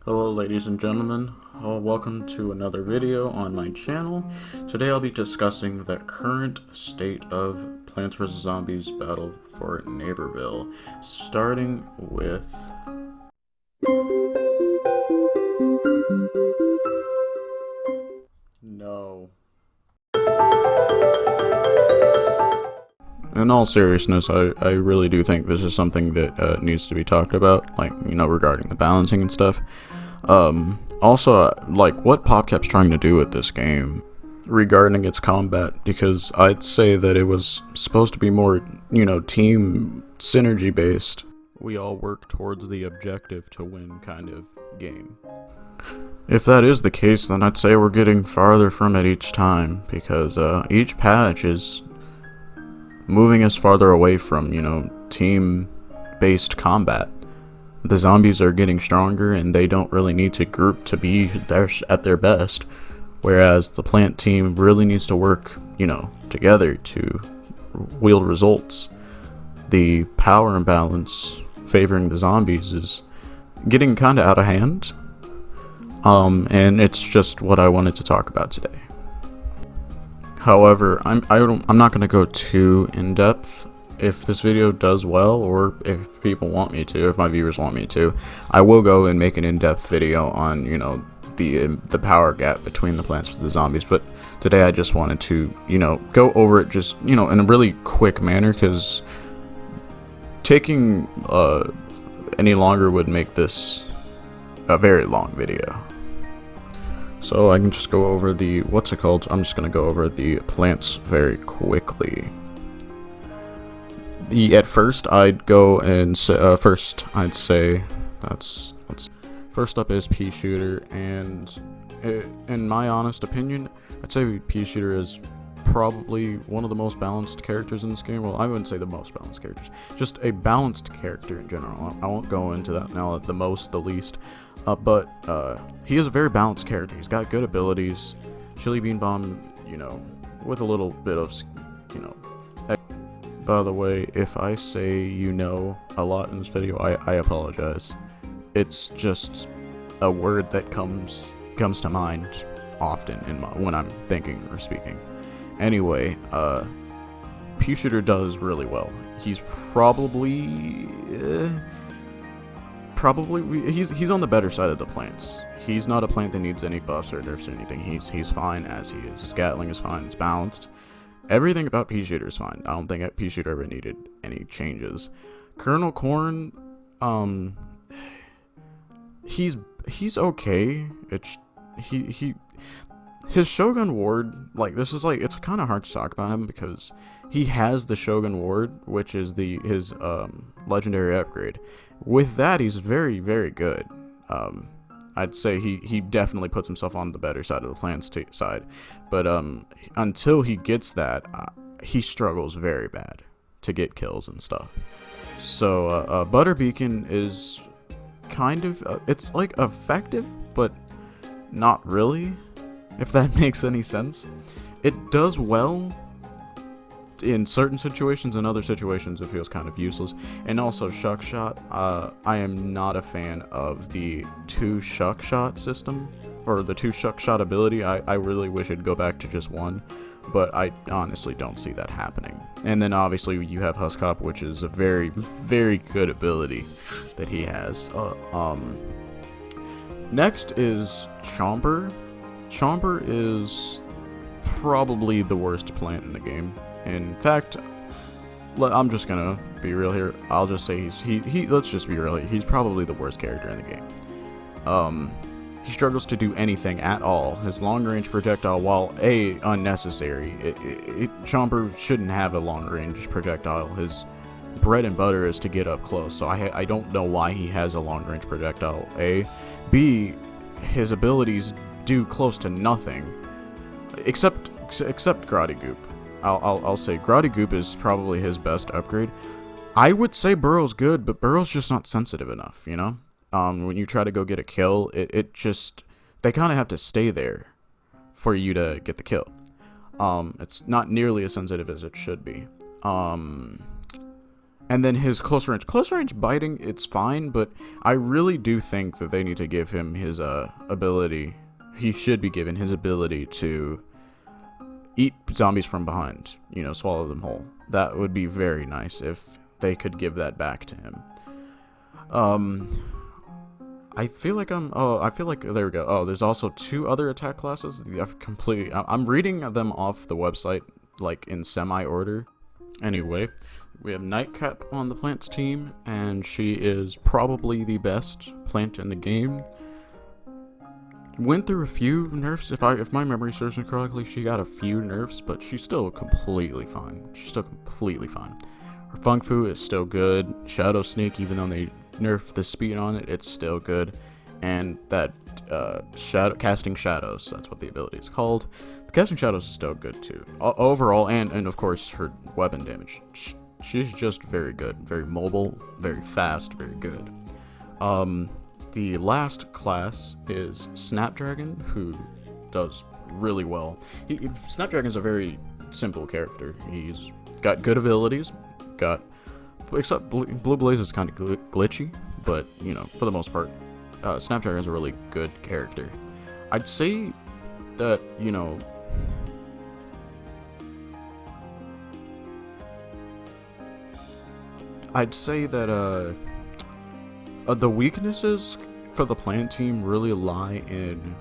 Hello ladies and gentlemen, welcome to another video on my channel. Today I'll be discussing the current state of Plants vs. Zombies Battle for Neighborville, starting with... No. In all seriousness, I really do think this is something that needs to be talked about, like, regarding the balancing and stuff. Also, like, what PopCap's trying to do with this game regarding its combat, because I'd say that it was supposed to be more, team synergy based. We all work towards the objective to win kind of game. If that is the case, then I'd say we're getting farther from it each time, because each patch is moving us farther away from, team-based combat. The zombies are getting stronger, and they don't really need to group to be at their best, whereas the plant team really needs to work, together to wield results. The power imbalance favoring the zombies is getting kind of out of hand, and it's just what I wanted to talk about today. However, I'm not going to go too in-depth. If this video does well, or if people want me to, if my viewers want me to, I will go and make an in-depth video on, the power gap between the plants and the zombies. But today I just wanted to, go over it just, in a really quick manner, because taking any longer would make this a very long video. So I can just go over the, I'm just going to go over the plants very quickly. At first, I'd go and say, first up is Pea Shooter, and in my honest opinion, I'd say Pea Shooter is probably one of the most balanced characters in this game. Well, I wouldn't say the most balanced characters, just a balanced character in general. I won't go into that now, the most, the least. But he is a very balanced character. He's got good abilities. Chili Bean Bomb, with a little bit of, By the way, if I say a lot in this video, I apologize. It's just a word that comes to mind often when I'm thinking or speaking. Anyway, Pea Shooter does really well. He's probably he's on the better side of the plants. He's not a plant that needs any buffs or nerfs or anything. He's fine as he is. His Gatling is fine. It's balanced. Everything about Pea Shooter is fine. I don't think Pea Shooter ever needed any changes. Colonel Corn, he's okay. His Shogun Ward, it's kind of hard to talk about him because he has the Shogun Ward, which is his legendary upgrade. With that, he's very, very good. I'd say he definitely puts himself on the better side of the plants side. But until he gets that, he struggles very bad to get kills and stuff. So Butter Beacon is kind of, it's like effective, but not really, if that makes any sense. It does well in certain situations, in other situations it feels kind of useless. And also Shuck Shot, I am not a fan of the 2 Shuck Shot system, or the 2 Shuck Shot ability. I really wish it'd go back to just 1, but I honestly don't see that happening. And then obviously you have Husk Hop, which is a very, very good ability that he has. Next is Chomper. Chomper is probably the worst plant in the game. In fact, I'm just gonna be real here. I'll just say let's just be real. He's probably the worst character in the game. He struggles to do anything at all. His long-range projectile, while unnecessary, Chomper shouldn't have a long-range projectile. His bread and butter is to get up close. So I don't know why he has a long-range projectile. B, his abilities do close to nothing, except Grotty Goop. I'll say Grotty Goop is probably his best upgrade. I would say Burrow's good, but Burrow's just not sensitive enough, when you try to go get a kill, it just, they kind of have to stay there for you to get the kill. It's not nearly as sensitive as it should be. And then his close range biting, it's fine, but I really do think that they need to give him his ability. He should be given his ability to eat zombies from behind, swallow them whole. That would be very nice if they could give that back to him. I feel like there we go. Oh, there's also 2 other attack classes. I'm reading them off the website, like in semi-order. Anyway, we have Nightcap on the plants team, and she is probably the best plant in the game. Went through a few nerfs. If my memory serves me correctly, she got a few nerfs, but she's still completely fine. Her Fung Fu is still good. Shadow Sneak, even though they nerfed the speed on it, it's still good. And that casting shadows, that's what the ability is called. The casting shadows is still good too. Overall, and of course her weapon damage. She's just very good, very mobile, very fast, very good. The last class is Snapdragon, who does really well. Snapdragon's a very simple character. He's got good abilities, except Blue Blaze is kind of glitchy, but for the most part, Snapdragon's a really good character. I'd say that the weaknesses for the plant team really lie in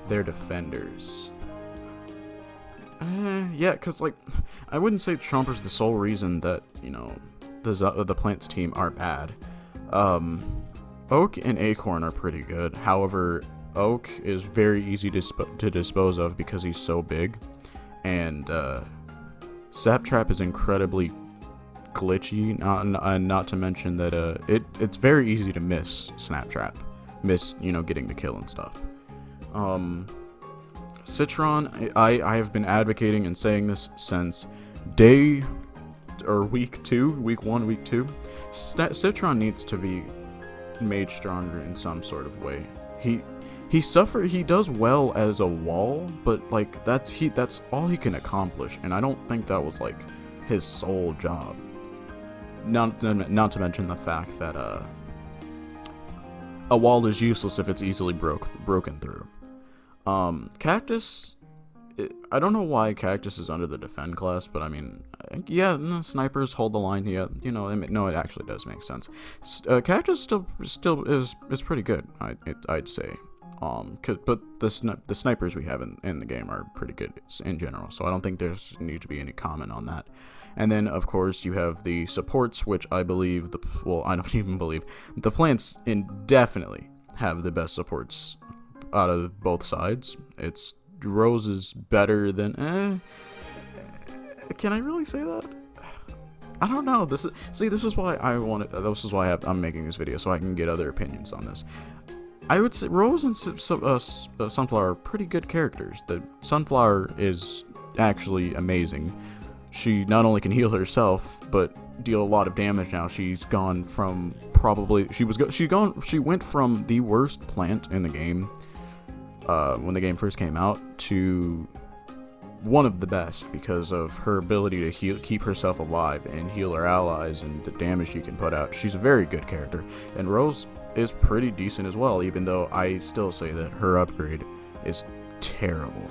their defenders. Yeah, because I wouldn't say Chomper's the sole reason that the plants team are bad. Oak and Acorn are pretty good. However, Oak is very easy to dispose of because he's so big, and Saptrap is incredibly glitchy. Not to mention that it's very easy to miss Snaptrap, getting the kill and stuff. Citron, I have been advocating and saying this since week 1, week 2. Citron needs to be made stronger in some sort of way. He does well as a wall, but that's all he can accomplish, and I don't think that was his sole job. Not to mention the fact that a wall is useless if it's easily broken through. Cactus, I don't know why Cactus is under the defend class, but I mean, yeah, snipers hold the line. Yeah, no, it actually does make sense. Cactus still is pretty good. I'd say. But the snipers we have in the game are pretty good in general, so I don't think there's need to be any comment on that. And then, of course, you have the supports, which I believe I don't even believe the plants indefinitely have the best supports out of both sides. It's Rose is better than Can I really say that? I don't know. This is why I'm making this video, so I can get other opinions on this. I would say Rose and Sunflower are pretty good characters. The Sunflower is actually amazing. She not only can heal herself, but deal a lot of damage now. She's gone from she went from the worst plant in the game when the game first came out to one of the best because of her ability to keep herself alive and heal her allies and the damage she can put out. She's a very good character, and Rose is pretty decent as well, even though I still say that her upgrade is terrible.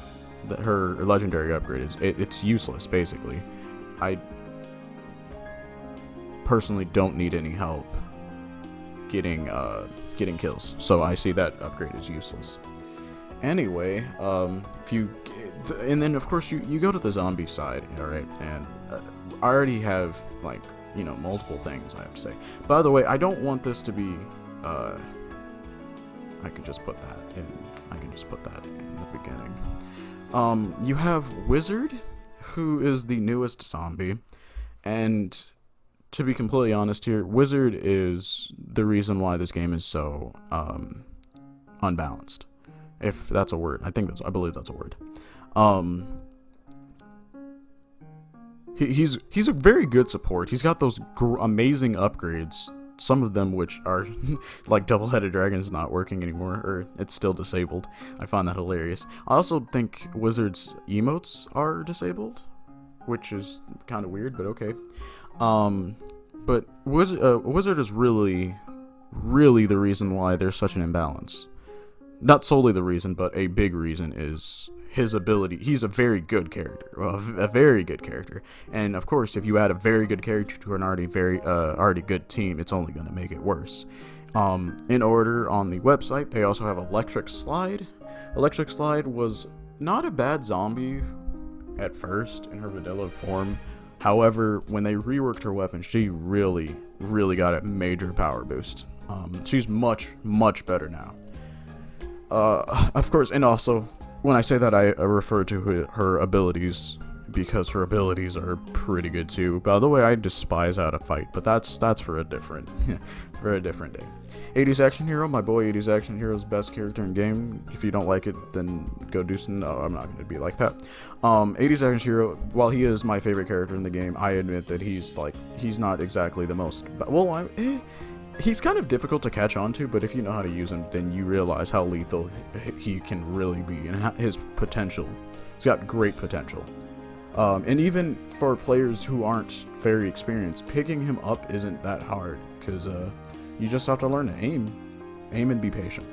That her legendary upgrade it's useless basically. I personally don't need any help getting kills, so I see that upgrade as useless. Anyway, and then of course you go to the zombie side, alright, and I already have multiple things I have to say. By the way, I don't want this to be I can just put that in the beginning. You have Wizard, who is the newest zombie, and to be completely honest here, Wizard is the reason why this game is so unbalanced. If that's a word. I believe that's a word. He's a very good support. He's got those amazing upgrades. Some of them which are like double-headed dragons not working anymore, or it's still disabled. I find that hilarious. I also think Wizard's emotes are disabled, which is kind of weird, but okay. But Wizard is really, really the reason why there's such an imbalance. Not solely the reason, but a big reason is his ability. He's a very good character, a very good character. And of course, if you add a very good character to an already good team, it's only going to make it worse. In order on the website, they also have Electric Slide. Electric Slide was not a bad zombie at first in her vanilla form. However, when they reworked her weapon, she really, really got a major power boost. She's much, much better now. Of course, and also, when I say that, I refer to her abilities, because her abilities are pretty good too. By the way, I despise How to Fight, but that's for a different day. 80s Action Hero, my boy 80s Action Hero's best character in game. If you don't like it, then go do some. No, I'm not going to be like that. 80s Action Hero, while he is my favorite character in the game, I admit that he's not exactly the most. Well, he's kind of difficult to catch on to, but if you know how to use him, then you realize how lethal he can really be, and his potential. He's got great potential. And even for players who aren't very experienced, picking him up isn't that hard, because you just have to learn to aim and be patient.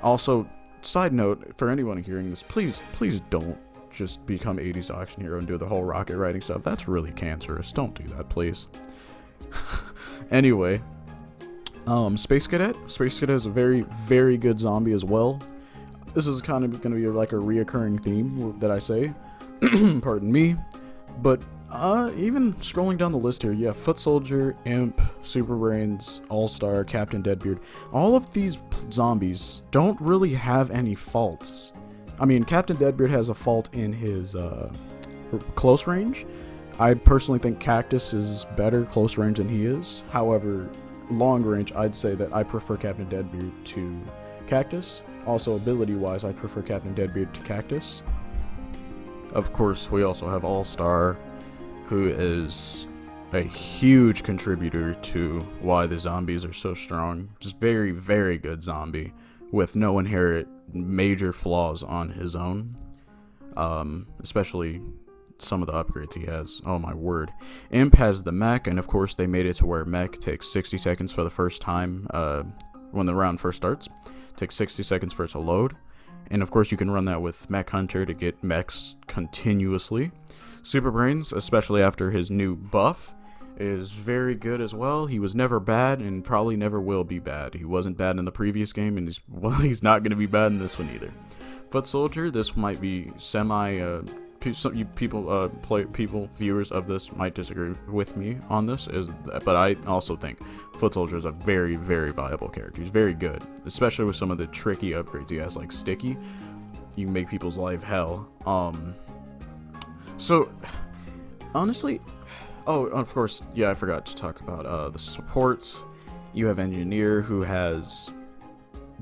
Also, side note, for anyone hearing this, please don't just become 80s Action Hero and do the whole rocket riding stuff. That's really cancerous. Don't do that, please. Anyway, Space Cadet. Space Cadet is a very, very good zombie as well. This is kind of going to be like a reoccurring theme that I say. Pardon me. But even scrolling down the list here, yeah, Foot Soldier, Imp, Super Brains, All-Star, Captain Deadbeard. All of these zombies don't really have any faults. I mean, Captain Deadbeard has a fault in his close range. I personally think Cactus is better close range than he is. However, long range, I'd say that I prefer Captain Deadbeard to Cactus. Also, ability-wise, I prefer Captain Deadbeard to Cactus. Of course, we also have All-Star, who is a huge contributor to why the zombies are so strong. Just very, very good zombie with no inherent major flaws on his own. Especially some of the upgrades he has. Oh my word. Imp has the mech, and of course they made it to where mech takes 60 seconds for the first time when the round first starts. It takes 60 seconds for it to load. And of course you can run that with Mech Hunter to get mechs continuously. Super Brains, especially after his new buff, is very good as well. He was never bad and probably never will be bad. He wasn't bad in the previous game, and he's not going to be bad in this one either. Foot Soldier, this might be viewers of this might disagree with me on this, but I also think Foot Soldier is a very, very viable character. He's very good, especially with some of the tricky upgrades he has, like Sticky. You can make people's life hell. So, honestly, oh, of course, yeah, I forgot to talk about the supports. You have Engineer, who has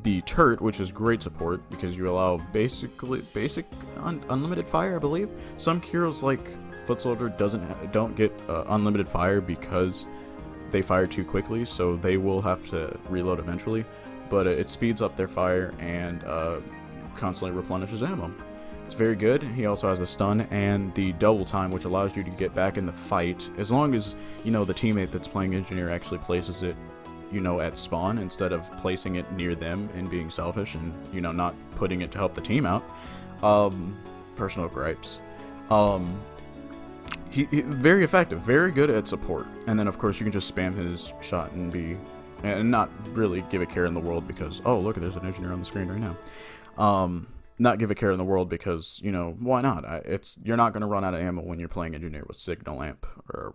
the Turret, which is great support because you allow basic unlimited fire, I believe. Some heroes like Foot Soldier don't get unlimited fire because they fire too quickly, so they will have to reload eventually. But it speeds up their fire and constantly replenishes ammo. It's very good. He also has the stun and the double time, which allows you to get back in the fight as long as the teammate that's playing Engineer actually places it at spawn instead of placing it near them and being selfish and not putting it to help the team out. Personal gripes. He very effective, very good at support. And then of course you can just spam his shot and not really give a care in the world because, oh look, there's an Engineer on the screen right now. Not give a care in the world because, why not? You're not going to run out of ammo when you're playing Engineer with Signal Amp.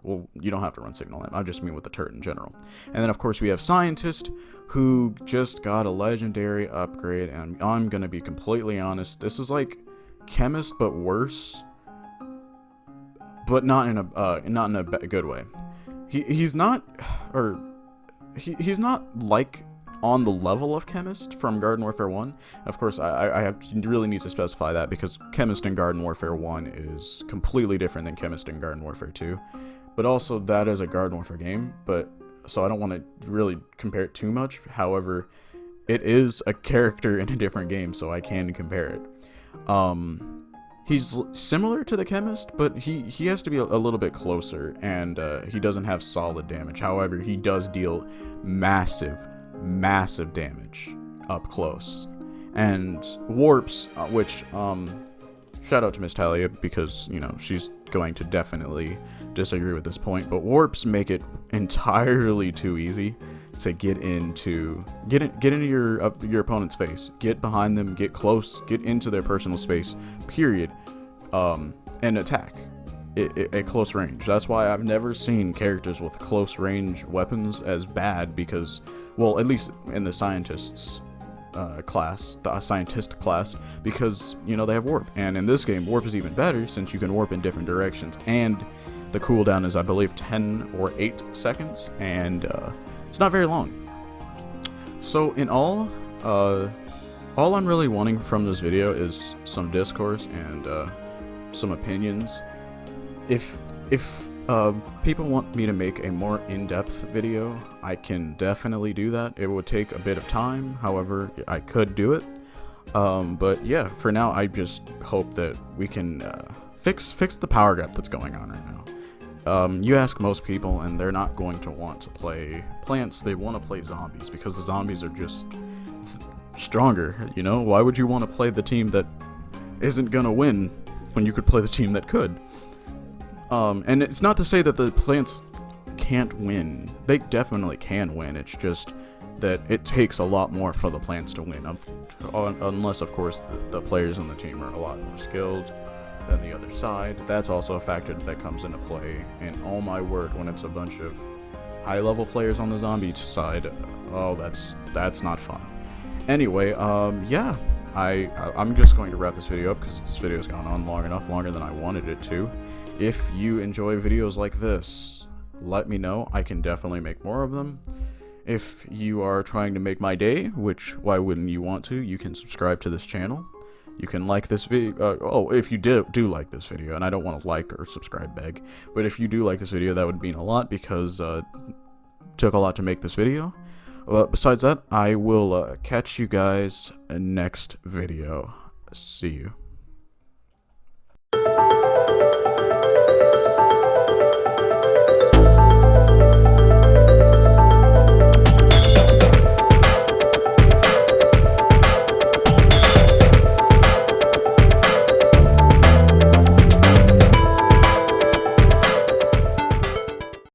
Well, you don't have to run Signal Amp. I just mean with the turret in general. And then, of course, we have Scientist, who just got a legendary upgrade. And I'm going to be completely honest. This is like Chemist, but worse. But not in a good way. He's not like on the level of Chemist from Garden Warfare 1. Of course, I really need to specify that because Chemist in Garden Warfare 1 is completely different than Chemist in Garden Warfare 2. But also, that is a Garden Warfare game, so I don't want to really compare it too much. However, it is a character in a different game, so I can compare it. he's similar to the chemist, but he has to be a little bit closer, and he doesn't have solid damage. However, he does deal massive damage up close. And warps, which shout out to Miss Talia, because you know she's going to definitely disagree with this point, but warps make it entirely too easy to get into your opponent's face, get behind them, get close, get into their personal space, period, and attack at close range. That's why I've never seen characters with close range weapons as bad, because, well, at least in the scientist class, because, you know, they have warp. And in this game, warp is even better since you can warp in different directions, and the cooldown is, I believe, 10 or 8 seconds, and it's not very long. So in all I'm really wanting from this video is some discourse and some opinions. If people want me to make a more in-depth video, I can definitely do that. It would take a bit of time, however, I could do it. But yeah, for now, I just hope that we can fix the power gap that's going on right now. You ask most people, and they're not going to want to play plants. They want to play zombies, because the zombies are just stronger, you know? Why would you want to play the team that isn't gonna win when you could play the team that could? And it's not to say that the plants can't win. They definitely can win. It's just that it takes a lot more for the plants to win, unless, of course, the players on the team are a lot more skilled than the other side. That's also a factor that comes into play. And oh my word, when it's a bunch of high-level players on the zombie side, oh, that's not fun. Anyway, yeah, I'm just going to wrap this video up, because this video's gone on long enough, longer than I wanted it to. If you enjoy videos like this, let me know. I can definitely make more of them. If you are trying to make my day, which why wouldn't you want to, you can subscribe to this channel. You can like this video. If you do like this video, and I don't want to like or subscribe beg, but if you do like this video, that would mean a lot, because it took a lot to make this video. Besides that, I will catch you guys next video. See you.